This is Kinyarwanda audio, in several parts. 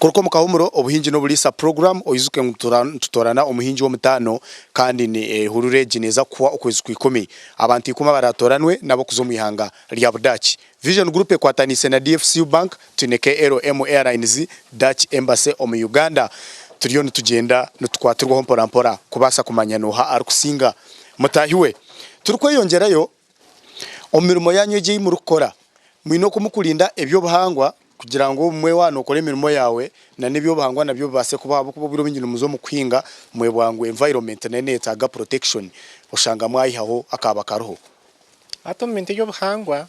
korko mukahumuro obuhinji no bulisa program oyizuke tutorana omuhinji wo mutano kandi ni hurure neza kuwa ukwezi kwikumi abantu ikuma baratoranwe nabo kuzomwihanga lya Budachi Vision Group kwatanise na DFC Bank tuneke LM Airlines Dutch Embassy mu Uganda turiyo nitugenda nutukwatirwa mpora kubasa kumanya noha arikusinga mutahiwe turukweyongerayo omirimo yanyu je imurukora mwino kumukulinda ebyo buhangwa kugira ngo mwe wano kore imirimo yawe na nebyo buhangwa nabyo base kuba biro binyine muzo mukwinga mwe bwangwe environment na netaga protection ushanga mwayihaho akaba karuho atomente yo buhangwa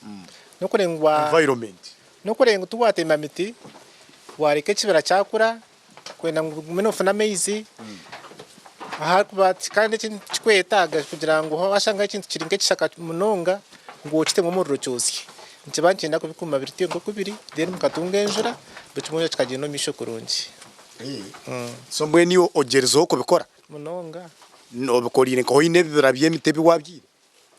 no kurengwa environment no kurenga tuwatema miti wareke kibera cyakura kwenda ngumeno fana meizi kandi chikwetaga kugira ngo washanga ikintu kiringe kishaka munonga ngo ukite mu muriro cyose ntibankinda kubikuma biritiyo ngo kubiri then mukatunga enjura bitumuje kikagenda no misho kurungi so mwe niyo ogerezo ko bikora munonga no bikorine ko ine birabye mitebi wabyire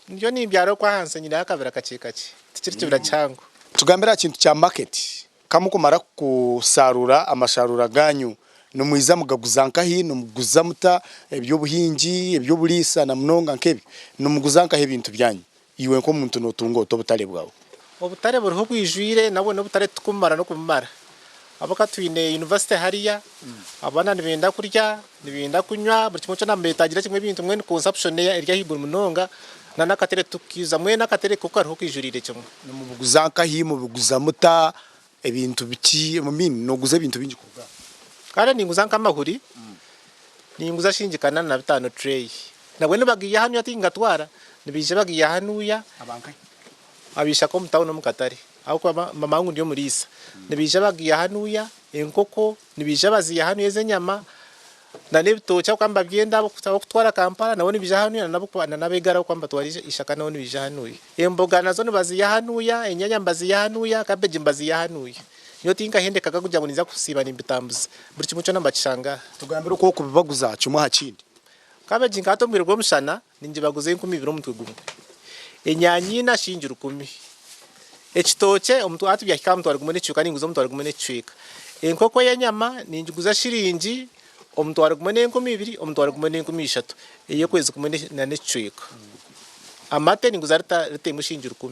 ndio ni byaro kwa hanse nyina yakabira kacikaci tikiri kibira cyango tugambira kintu cya market kamukumara kusarura amasharura ganyu no mwiza mugaguzanka hino muguza muta ebyo buhinji ebyo bulisa na mnonga nkebi no muguzanka hebintu byanyu iwe nko muntu no tungo to butare bwawe obutare buriho bwijwire nabo no butare tukumara no kumara abaka twine university hariya abana nibenda kurya nibenda kunywa buri kimwe cyo nametagira kimwe bintu mwe consumption ya irya hibur munonga na nakatere tukiza mwe nakatere kuko ariho kwijurire cyo no muguzanka himo buguza muta ebintu biki mu mini no guza ibintu bingi kuga kandi ninguzanka amahuri ninguza shingikana na 5 tray nabwe bagiye hano yatinga twara nibije bagiye hanuya abanka abisha ko mutawo no mukatari aho kwa mama wangu ndiyo murisa nibije bagiye hanuya enkoko nibije baziye hanu yeze nyama na nebitocha kwamba byenda abo kutwara Kampala nabo nibije hanuya nabo kwana nabegara kwamba twarije ishaka nabo nibije hanuya emboga nazo nibaziye hanuya enyanya mbaziye hanuya kabeje mbaziye hanuya yo tinka hende kaka kujya ngo niza kusiba nimbitambuza buri kimwe cyo nambakishanga tugambira uko kubibaguza cyuma hakindi kabeje ngato mbirwa mushana ninje baguze 12 mutwe gumwe enyanyina shinjira 10 ekitoche omuntu atubya kikamtu ari gumene cyuka ninguzo omuntu ari gumene cyuka enkoko yanyama ninjiguza shiringi omuntu ari gumene 12 omuntu ari gumene 13 iyo kwezi gumene nane cyuka amate ninguza rite mushinjira 10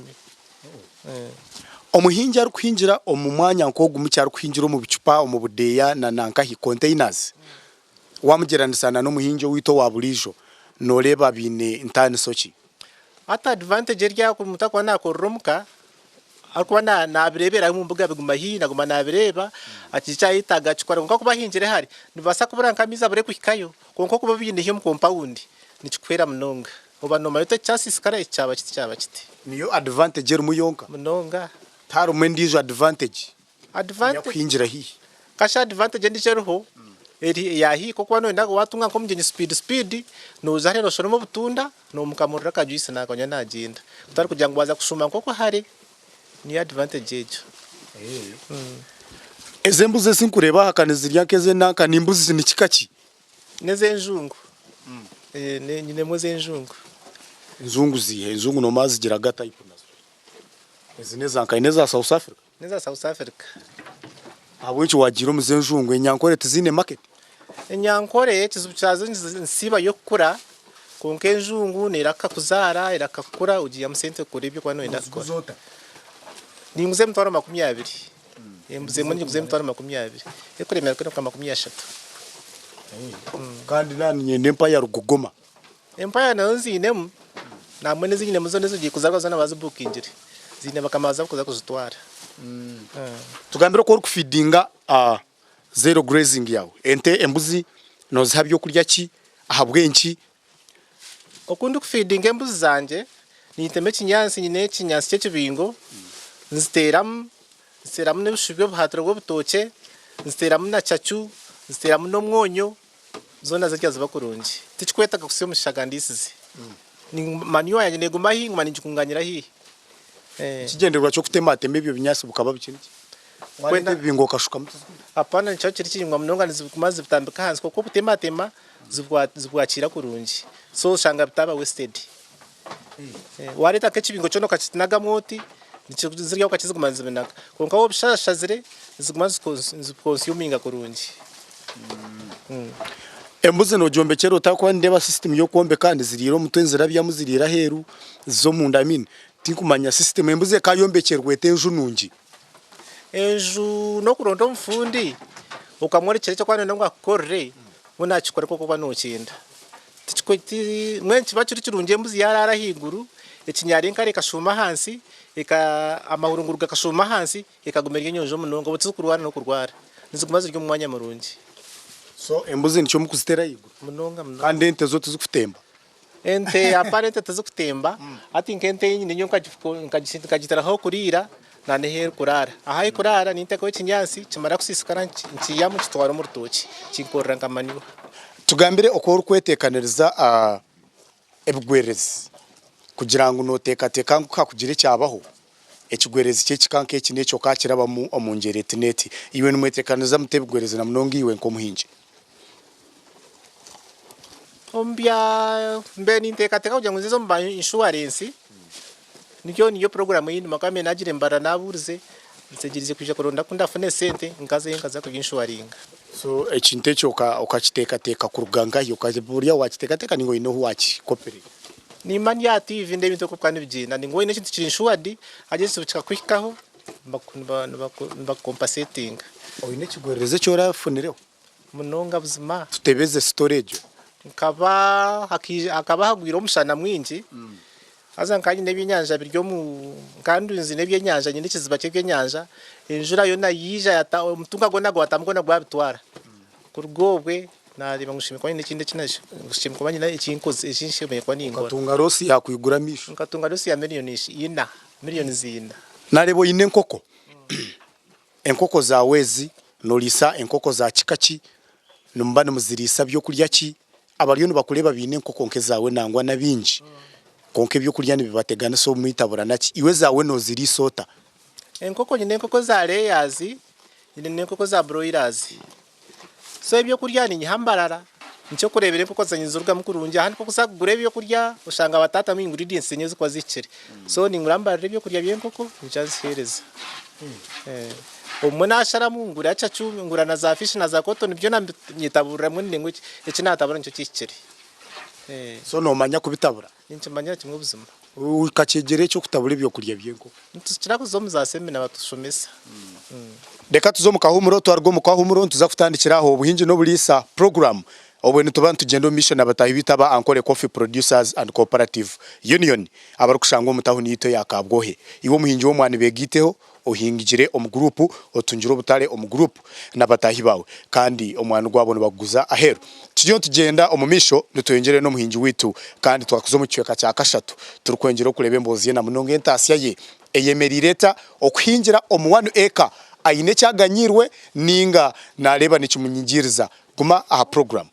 omuhinja ari kwinjira omumwanya nko gumucyaro kwinjira mu bicupa mu budeya na nankahi containers wamugeranisa no muhinjo wito wa bulijo noreba bine intani sochi ata advantage rya ku mutakwa nakorumka akuba nabirebera mu mbuga biguma hina guma nabireba akica yitaga cyukora ngo kuba hinjire hari nibasa kuburanka miza bure kwikayo konko kuba bine hiyo mu compound nikikwera munonga oba no mayote cyasisikara icyaba kiti niyo advantage rumuyonka munonga taro mendizo advantage kwinjira hi kasha advantage ndijeruho eri yahi kokwa no ndago watunga ko mjenye speed no zare no shono butunda no mukamurira kajuise nakonya nagenda utari kugira ngo baza kusuma koko hari ni advantage ejo ezembuze sinkureba hakanizi ryakeze naka nimbuzi nikikachi neze njungu nyine muze njungu nzungu zihe nzungu no mazi gira gata type nazo ezineza nkaineza South Africa neza South Africa abwenchi wagira muzenjungu enyankore tizine market enyankore kizubuchazo nsiba yo kura konke njungu neraka kuzara irakakura ugiye musente kurebye kwa no ndakora ninguze mtwaro 20 embuze munyi nguze mtwaro 20 ekuremera kwa 30 kandi nani nyene empire rugogoma empire nazo zinemu namwe nezine muzo nezo kuzarwa zana bazi bookingire zine bakamaza kuza kuzitwara tugambira ko kufidinga zero grazing yawe ente embuzi no zihabyo kurya ki ahabwenki okundi kufidinga embuzi zanje niteme kinyansi nyine kinyansi cy'ekibingo nziteram n'ebishubyo buhatira bwo butoke nziteram na chachu nziteram no mwonyo zona zijya ziba kurungi tikikweta kusiyo mushagandisize ni manyo yanje neguma hinga manijikunganyira hi kigenderwa cyo kutematema ibyo binyasi bukaba bikiniki kwenda bingo kashuka mutuzwe apana nicyo kiri kinywa munonga nizikumaze bitambika hanze kuko butematema zibwakira kurungi so shanga bitaba wasted wareta kecibingo cyo no kacitinaga moti nicho zirya ukakizigumanza benaka konka wo bishashazire zigumanza consuminga kurungi. Embuzi no jombekero utakwa ndeba system yo kombe kandi ziriro mutwenzira bya muzirira heru zo mundamini tinkumanya system embuzi kayombekerwe tenju nungi Eju no kuronda mfundi ukamwerekera cyo kwana ngo akorre bona chikore koko banochinda tichikwiti mwenchi bachiri chirunje embuzi yarara higuru ekinyari nkare kashuma hansi eka amahurunguru gakashuma hansi ekagumera nyonjo munongo butsukurwana no kurwara nizigumaze ryo mwanya murungi. so embuzi nicho mukuzitera yiguru Munonga kandi ente zo tuzukutemba ente aparente tuzukutemba ati nkente nyine nyo nkagitara ho kurira nane her kurara aha kurara ninte ko kinyansi kimara kusisikana nkiyamu kitwara mu rutoki kinkorra nkamaniwa. Tugambire okora kwetekaniriza ebigwerezi kugira ngo noteka kugire cyabaho ekigwerezi cye kikanke iki neco kakiraba mu omungere internet iwe numwetekaniriza mutebigwerezi na munongi iwe nko muhinje ombya mbeni nteka kugira ngo nzizo mba insurance niyo program yindi makame nagire mbara naburize nsegirize kuja kuronda kundafune sente nkaza ku insuringa. so ekinte cyo ukakiteka ku ruganga yo kaziburya wakiteka ningo ino huwachi kopere ni mani ya TV nde bintu ko kandi bijina ningo ine kintu kiri insured ageze bukika kwikaho mba compensating oyine kigwereze cyo rafunereho munonga buzima tutebeze storage akaba hagwira umushana mwinji aza nkanye nebinyanja biryo mu kandunzi nebyenyanja nyine kiziba cy'ebyenyanja injura yo nayija yata umutunga gona gwatamgona gwabitwara kurugobwe nari bangushimikwa n'ikindi kinaje ngushimikwa nyina ikinkoze ishinshimye kwa ningo katunga rosi yakwigura misho katunga rosi ya miliyoni zina narebo ine nkoko enkoko za wezi nolisa enkoko za kikaki numbane muzirisa byo kurya ki abariyo bakureba bine enkoko nke zawe nangwa nabinji konke byo kurya nibibategana so muitabura naki iwe zawe no ziri sota enkoko nyine enkoko za layers nyine enkoko za broilers so ibyo kurya ni nyihambarara nicyo kurebera enkoko za nyinzuruga mukurunja handi koko sagure ibyo kurya ushanga batata mu ingredients nyezo kwa zikiri so ni ngurambarara ibyo kurya byenkoko njazihereza umwe nashara mu ngura acha cumi ngura na za fish na za cotton byo nyitabura munne ngo iki natabura nicyo kikiri so no manya kubitabura ninche manya kimwe buzima ukakegere cyo kutabura ibyo kurya byenko ntukira kuzomu za semina batushomesa deka tuzomu kahumuro twargo mu kahumuro tuza kutandikira aho ubuhinji no bulisa program obwe tubantu tugendo mission abatahi bitaba Ankole Coffee Producers and Cooperative Union abarukushanga umutaho nito yakabwohe iwo muhinji wo mwana begiteho ohingire omugrupu otunjiro butale omugrupu nabatahi bawe kandi omwana gwabo baguza ahero tujyo tugenda omumisho nutuyengere no muhinji witu kandi twakuzo mu cyeka cya kashatu turukwengera kurebe mboziye na munonge entasiya ye eyemerireta okuhingira omuwanu eka ayine cyaganyirwe ninga nareba nikimunyingiriza guma aha program